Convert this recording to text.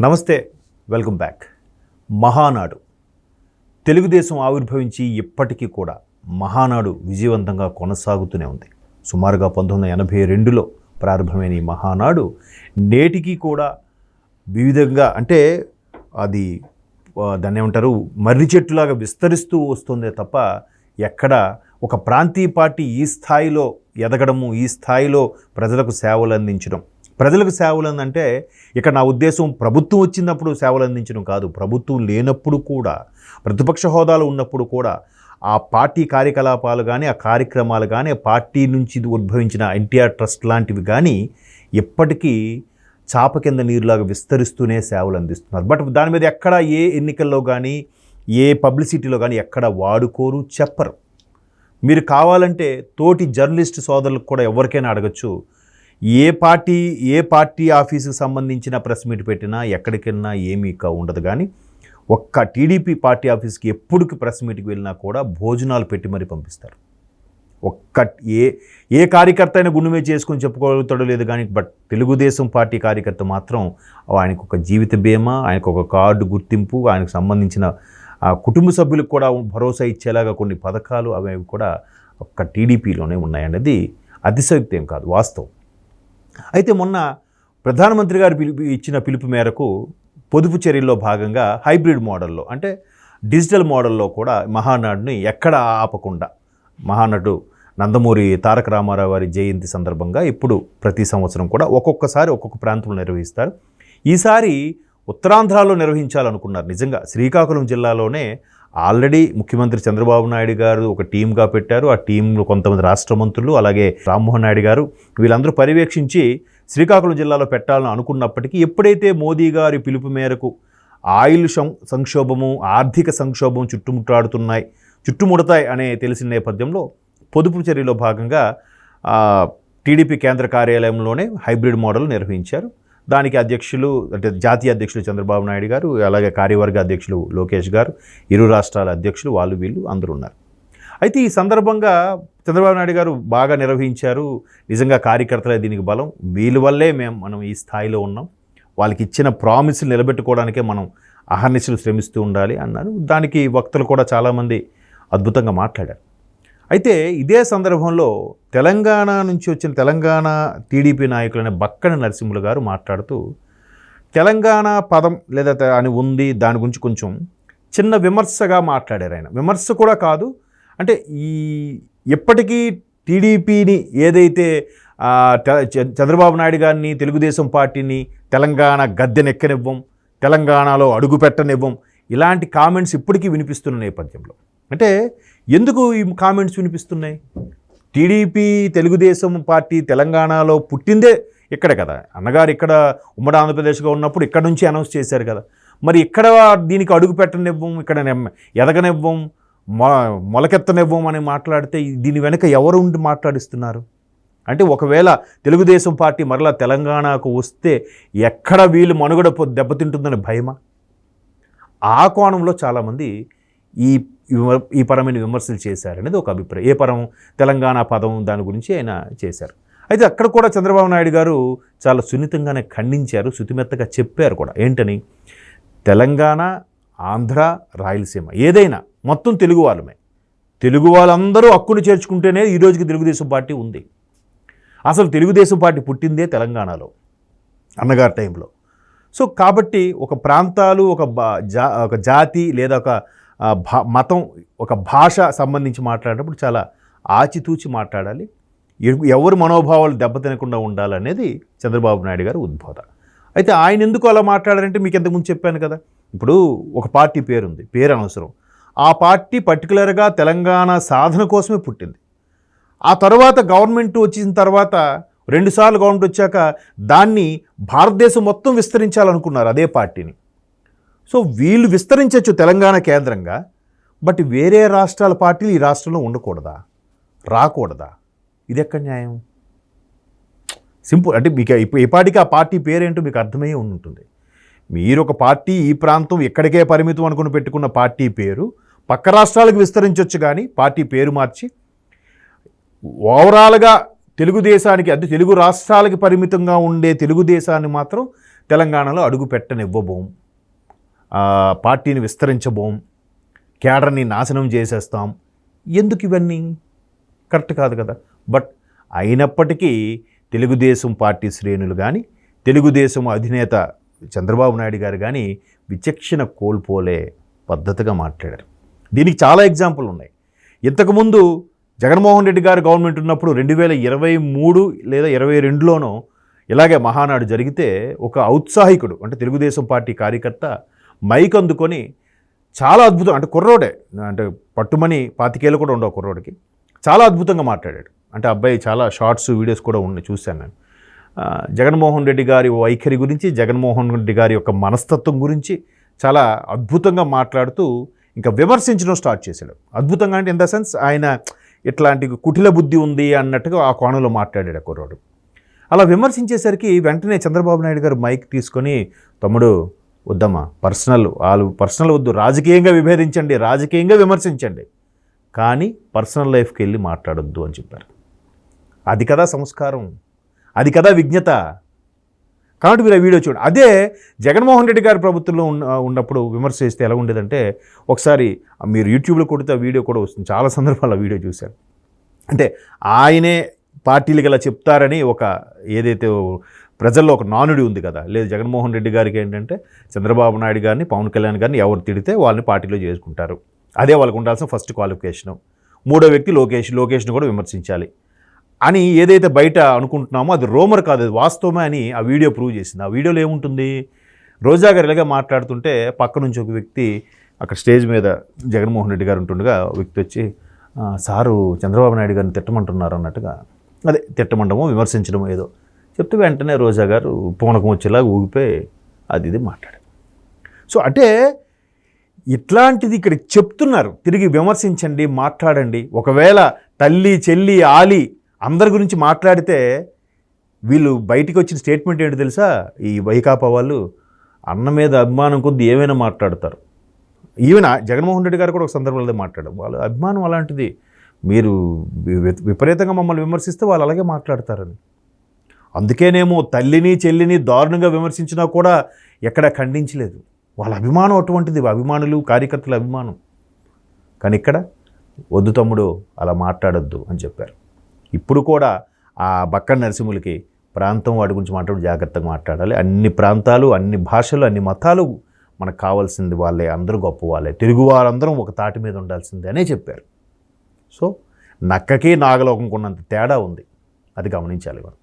నమస్తే, welcome back. Mahanadu Telugu Desam ఆవిర్భవించి ఇప్పటికీ కూడా మహానాడు విజయవంతంగా కొనసాగుతూనే ఉంది. సుమారుగా 1982లో ప్రారంభమైన ఈ మహానాడు నేటికి కూడా వివిధంగా అంటే అది దాన్ని ఏమంటారు మర్రి చెట్టులాగా విస్తరిస్తూ వస్తుందే తప్ప ఎక్కడ ఒక ప్రాంతీయ పార్టీ ఈ స్థాయిలో ఎదగడము, ఈ స్థాయిలో ప్రజలకు సేవలు అందించడం. ప్రజలకు సేవలు అంటే ఇక్కడ నా ఉద్దేశం ప్రభుత్వం వచ్చినప్పుడు సేవలు అందించడం కాదు, ప్రభుత్వం లేనప్పుడు కూడా ప్రతిపక్ష హోదాలో ఉన్నప్పుడు కూడా ఆ పార్టీ కార్యకలాపాలు కానీ ఆ కార్యక్రమాలు కానీ ఆ పార్టీ నుంచి ఉద్భవించిన ఎన్టీఆర్ ట్రస్ట్ లాంటివి కానీ ఎప్పటికీ చాప కింద నీరులాగా విస్తరిస్తూనే సేవలు అందిస్తున్నారు. బట్ దాని మీద ఎక్కడ ఏ ఎన్నికల్లో కానీ ఏ పబ్లిసిటీలో కానీ ఎక్కడ వాడుకోరు, చెప్పరు. మీరు కావాలంటే తోటి జర్నలిస్ట్ సోదరులకు కూడా ఎవరికైనా అడగచ్చు, ఏ పార్టీ ఆఫీసుకు సంబంధించిన ప్రెస్ మీట్ పెట్టినా ఎక్కడికెళ్ళినా ఏమీ ఉండదు. కానీ ఒక్క టీడీపీ పార్టీ ఆఫీస్కి ఎప్పుడుకి ప్రెస్ మీట్కి వెళ్ళినా కూడా భోజనాలు పెట్టి మరీ పంపిస్తారు. ఏ కార్యకర్త అయినా గుండె మీద చేసుకొని చెప్పుకోగలుగుతాడో లేదు కానీ బట్ తెలుగుదేశం పార్టీ కార్యకర్త మాత్రం ఆయనకు ఒక జీవిత బీమా, ఆయనకు ఒక కార్డు గుర్తింపు, ఆయనకు సంబంధించిన కుటుంబ సభ్యులకు కూడా భరోసా ఇచ్చేలాగా కొన్ని పథకాలు అవి కూడా ఒక్క టీడీపీలోనే ఉన్నాయనేది అతిశయోక్తి ఏం కాదు, వాస్తవం. అయితే మొన్న ప్రధానమంత్రి గారు ఇచ్చిన పిలుపు మేరకు పొదుపు చర్యల్లో భాగంగా హైబ్రిడ్ మోడల్లో అంటే డిజిటల్ మోడల్లో కూడా మహానాడుని ఎక్కడ ఆపకుండా మహానటుడు నందమూరి తారక రామారావు గారి జయంతి సందర్భంగా ఇప్పుడు ప్రతి సంవత్సరం కూడా ఒక్కొక్కసారి ఒక్కొక్క ప్రాంతంలో నిర్వహిస్తారు. ఈసారి ఉత్తరాంధ్రలో నిర్వహించాలనుకున్నారు. నిజంగా శ్రీకాకుళం జిల్లాలోనే ఆల్రెడీ ముఖ్యమంత్రి చంద్రబాబు నాయుడు గారు ఒక టీమ్గా పెట్టారు. ఆ టీంలో కొంతమంది రాష్ట్ర మంత్రులు అలాగే రామ్మోహన్ నాయుడు గారు వీళ్ళందరూ పర్యవేక్షించి శ్రీకాకుళం జిల్లాలో పెట్టాలని అనుకున్నప్పటికీ ఎప్పుడైతే మోదీ గారి పిలుపు మేరకు ఆయిల్ సంక్షోభము, ఆర్థిక సంక్షోభం చుట్టుముడతాయి అనే తెలిసిన నేపథ్యంలో పొదుపు చర్యలో భాగంగా టీడీపీ కేంద్ర కార్యాలయంలోనే హైబ్రిడ్ మోడల్ నిర్వహించారు. దానికి అధ్యక్షులు అంటే జాతీయ అధ్యక్షులు చంద్రబాబు నాయుడు గారు, అలాగే కార్యవర్గ అధ్యక్షులు లోకేష్ గారు, ఇరు రాష్ట్రాల అధ్యక్షులు వీళ్ళు అందరూ ఉన్నారు. అయితే ఈ సందర్భంగా చంద్రబాబు నాయుడు గారు బాగా నిర్వహించారు. నిజంగా కార్యకర్తలే దీనికి బలం, వీళ్ళ వల్లే మనం ఈ స్థాయిలో ఉన్నాం, వాళ్ళకి ఇచ్చిన ప్రామిస్లు నిలబెట్టుకోవడానికే మనం అహర్నిశలు శ్రమిస్తూ ఉండాలి అన్నారు. దానికి వక్తలు కూడా చాలామంది అద్భుతంగా మాట్లాడారు. అయితే ఇదే సందర్భంలో తెలంగాణ నుంచి వచ్చిన తెలంగాణ టీడీపీ నాయకులైన బక్కన నరసింహులు గారు మాట్లాడుతూ తెలంగాణ పదం లేదా అని ఉంది, దాని గురించి కొంచెం చిన్న విమర్శగా మాట్లాడారు. ఆయన విమర్శ కూడా కాదు, అంటే ఎప్పటికీ టీడీపీని ఏదైతే చంద్రబాబు నాయుడు గారిని తెలుగుదేశం పార్టీని తెలంగాణ గద్దెనెక్కనివ్వం, తెలంగాణలో అడుగు పెట్టనివ్వం, ఇలాంటి కామెంట్స్ ఇప్పటికీ వినిపిస్తున్న నేపథ్యంలో అంటే ఎందుకు ఈ కామెంట్స్ వినిపిస్తున్నాయి? టీడీపీ తెలుగుదేశం పార్టీ తెలంగాణలో పుట్టిందే ఇక్కడే కదా, అన్నగారు ఇక్కడ ఉమ్మడి ఆంధ్రప్రదేశ్గా ఉన్నప్పుడు ఇక్కడ నుంచి అనౌన్స్ చేశారు కదా. మరి ఇక్కడ దీనికి అడుగు పెట్టనివ్వం, ఇక్కడ ఎదగనివ్వం, మొలకెత్తనివ్వం అని మాట్లాడితే దీని వెనక ఎవరు ఉండి మాట్లాడిస్తున్నారు? అంటే ఒకవేళ తెలుగుదేశం పార్టీ మరలా తెలంగాణకు వస్తే ఎక్కడ వీళ్ళు మనుగడ దెబ్బతింటుందని భయమా? ఆ కోణంలో చాలామంది ఈ పరమైన విమర్శలు చేశారనేది ఒక అభిప్రాయం. ఏ పరం? తెలంగాణ పదం దాని గురించి ఆయన చేశారు. అయితే అక్కడ కూడా చంద్రబాబు నాయుడు గారు చాలా సున్నితంగానే ఖండించారు, శుతిమెత్తగా చెప్పారు కూడా. ఏంటని? తెలంగాణ, ఆంధ్ర, రాయలసీమ ఏదైనా మొత్తం తెలుగు వాళ్ళమే, తెలుగు వాళ్ళందరూ హక్కును చేర్చుకుంటేనే ఈరోజుకి తెలుగుదేశం పార్టీ ఉంది. అసలు తెలుగుదేశం పార్టీ పుట్టిందే తెలంగాణలో అన్నగారి టైంలో. సో కాబట్టి ఒక ప్రాంతాలు ఒక జాతి లేదా ఒక మతం ఒక భాష సంబంధించి మాట్లాడేటప్పుడు చాలా ఆచితూచి మాట్లాడాలి, ఎవరు మనోభావాలు దెబ్బతినకుండా ఉండాలనేది చంద్రబాబు నాయుడు గారు ఉద్బోధ. అయితే ఆయన ఎందుకు అలా మాట్లాడారంటే మీకు ఇంతకుముందు చెప్పాను కదా, ఇప్పుడు ఒక పార్టీ పేరుంది, పేరు అనవసరం, ఆ పార్టీ పర్టికులర్గా తెలంగాణ సాధన కోసమే పుట్టింది. ఆ తర్వాత గవర్నమెంట్ వచ్చిన తర్వాత 2 సార్లు గవర్నమెంట్ వచ్చాక దాన్ని భారతదేశం మొత్తం విస్తరించాలనుకున్నారు అదే పార్టీని. సో వీళ్ళు విస్తరించవచ్చు తెలంగాణ కేంద్రంగా, బట్ వేరే రాష్ట్రాల పార్టీలు ఈ రాష్ట్రంలో ఉండకూడదా, రాకూడదా? ఇది ఎక్కడ న్యాయం? సింపుల్. అంటే మీకు ఈ పార్టీకి ఆ పార్టీ పేరేంటో మీకు అర్థమయ్యే ఉంటుంది. మీరు ఒక పార్టీ ఈ ప్రాంతం ఎక్కడికే పరిమితం అనుకుని పెట్టుకున్న పార్టీ పేరు పక్క రాష్ట్రాలకు విస్తరించవచ్చు, కానీ పార్టీ పేరు మార్చి ఓవరాల్గా తెలుగుదేశానికి అంటే తెలుగు రాష్ట్రాలకి పరిమితంగా ఉండే తెలుగుదేశాన్ని మాత్రం తెలంగాణలో అడుగు పెట్టనివ్వబోం, పార్టీని విస్తరించబోం, కేడర్ని నాశనం చేసేస్తాం. ఎందుకు ఇవన్నీ? కరెక్ట్ కాదు కదా. బట్ అయినప్పటికీ తెలుగుదేశం పార్టీ శ్రేణులు కానీ, తెలుగుదేశం అధినేత చంద్రబాబు నాయుడు గారు కానీ విచక్షణ కోల్పోలే పద్ధతిగా మాట్లాడారు. దీనికి చాలా ఎగ్జాంపుల్ ఉన్నాయి. ఇంతకుముందు జగన్మోహన్ రెడ్డి గారు గవర్నమెంట్ ఉన్నప్పుడు 2023 లేదా 22లోనో ఇలాగే మహానాడు జరిగితే ఒక ఔత్సాహికుడు అంటే తెలుగుదేశం పార్టీ కార్యకర్త మైక్ అందుకొని చాలా అద్భుతం, అంటే కుర్రోడే, అంటే పట్టుమని 25 ఏళ్ళు కూడా ఉండవు కుర్రోడికి, చాలా అద్భుతంగా మాట్లాడాడు. అంటే అబ్బాయి చాలా షార్ట్స్ వీడియోస్ కూడా ఉన్నాయి, చూశాను నేను. జగన్మోహన్ రెడ్డి గారి వైఖరి గురించి, జగన్మోహన్ రెడ్డి గారి యొక్క మనస్తత్వం గురించి చాలా అద్భుతంగా మాట్లాడుతూ ఇంకా విమర్శించడం స్టార్ట్ చేశాడు. అద్భుతంగా అంటే ఇన్ ద సెన్స్ ఆయన ఇట్లాంటి కుటిల బుద్ధి ఉంది అన్నట్టుగా ఆ కోణంలో మాట్లాడాడు ఆ కుర్రోడు. అలా విమర్శించేసరికి వెంటనే చంద్రబాబు నాయుడు గారు మైక్ తీసుకొని, తమ్ముడు వద్దమ్మా, పర్సనల్ వద్దు, రాజకీయంగా విభేదించండి, రాజకీయంగా విమర్శించండి, కానీ పర్సనల్ లైఫ్కి వెళ్ళి మాట్లాడొద్దు అని చెప్పారు. అది కదా సంస్కారం, అది కదా విజ్ఞత. కాబట్టి మీరు ఆ వీడియో చూడండి. అదే జగన్మోహన్ రెడ్డి గారి ప్రభుత్వంలో ఉన్నప్పుడు విమర్శ చేస్తే ఎలా ఉండేదంటే, ఒకసారి మీరు యూట్యూబ్లో కొడితే ఆ వీడియో కూడా వస్తుంది, చాలా సందర్భాల్లో ఆ వీడియో చూశారు. అంటే ఆయనే పార్టీలకు ఇలా చెప్తారని ఒక ఏదైతే ప్రజల్లో ఒక నానుడి ఉంది కదా, లేదు జగన్మోహన్ రెడ్డి గారికి ఏంటంటే చంద్రబాబు నాయుడు గారిని, పవన్ కళ్యాణ్ గారిని ఎవరు తిడితే వాళ్ళని పార్టీలో చేసుకుంటారు, అదే వాళ్ళకు ఉండాల్సిన ఫస్ట్ క్వాలిఫికేషను. మూడో వ్యక్తి లోకేష్ను కూడా విమర్శించాలి అని ఏదైతే బయట అనుకుంటున్నామో అది రోమర్ కాదు, అది వాస్తవమే అని ఆ వీడియో ప్రూవ్ చేసింది. ఆ వీడియోలో ఏముంటుంది, రోజా గారు ఇలాగే మాట్లాడుతుంటే పక్క నుంచి ఒక వ్యక్తి అక్కడ స్టేజ్ మీద జగన్మోహన్ రెడ్డి గారు ఉంటుండగా వ్యక్తి వచ్చి, సారు చంద్రబాబు నాయుడు గారిని తిట్టమంటున్నారు అన్నట్టుగా, అదే తిట్టమండమో విమర్శించడమో ఏదో చెప్తే వెంటనే రోజా గారు పూనకం వచ్చేలాగా ఊగిపోయి అది ఇది మాట్లాడారు. సో అంటే ఇట్లాంటిది ఇక్కడ చెప్తున్నారు, తిరిగి విమర్శించండి, మాట్లాడండి. ఒకవేళ తల్లి చెల్లి ఆలి అందరి గురించి మాట్లాడితే వీళ్ళు బయటికి వచ్చిన స్టేట్మెంట్ ఏంటో తెలుసా, ఈ వైకాపా వాళ్ళు అన్న మీద అభిమానం కొద్ది ఏమైనా మాట్లాడతారు. ఈవెన్ జగన్మోహన్ రెడ్డి గారు కూడా ఒక సందర్భంలో మాట్లాడారు, వాళ్ళ అభిమానం అలాంటిది, మీరు విపరీతంగా మమ్మల్ని విమర్శిస్తే వాళ్ళు అలాగే మాట్లాడతారని. అందుకేనేమో తల్లిని చెల్లిని దారుణంగా విమర్శించినా కూడా ఎక్కడ ఖండించలేదు. వాళ్ళ అభిమానం అటువంటిది, అభిమానులు కార్యకర్తల అభిమానం. కానీ ఇక్కడ వద్దు తమ్ముడు అలా మాట్లాడొద్దు అని చెప్పారు. ఇప్పుడు కూడా ఆ బక్క నరసింహులకి ప్రాంతం వాటి గురించి మాట్లాడి జాగ్రత్తగా మాట్లాడాలి. అన్ని ప్రాంతాలు, అన్ని భాషలు, అన్ని మతాలు మనకు కావాల్సింది వాళ్ళే, అందరూ గొప్ప వాళ్ళే, తెలుగు వారందరం ఒక తాటి మీద ఉండాల్సిందే అనే చెప్పారు. సో నక్కకి నాగలోకంకున్నంత తేడా ఉంది, అది గమనించాలి మనం.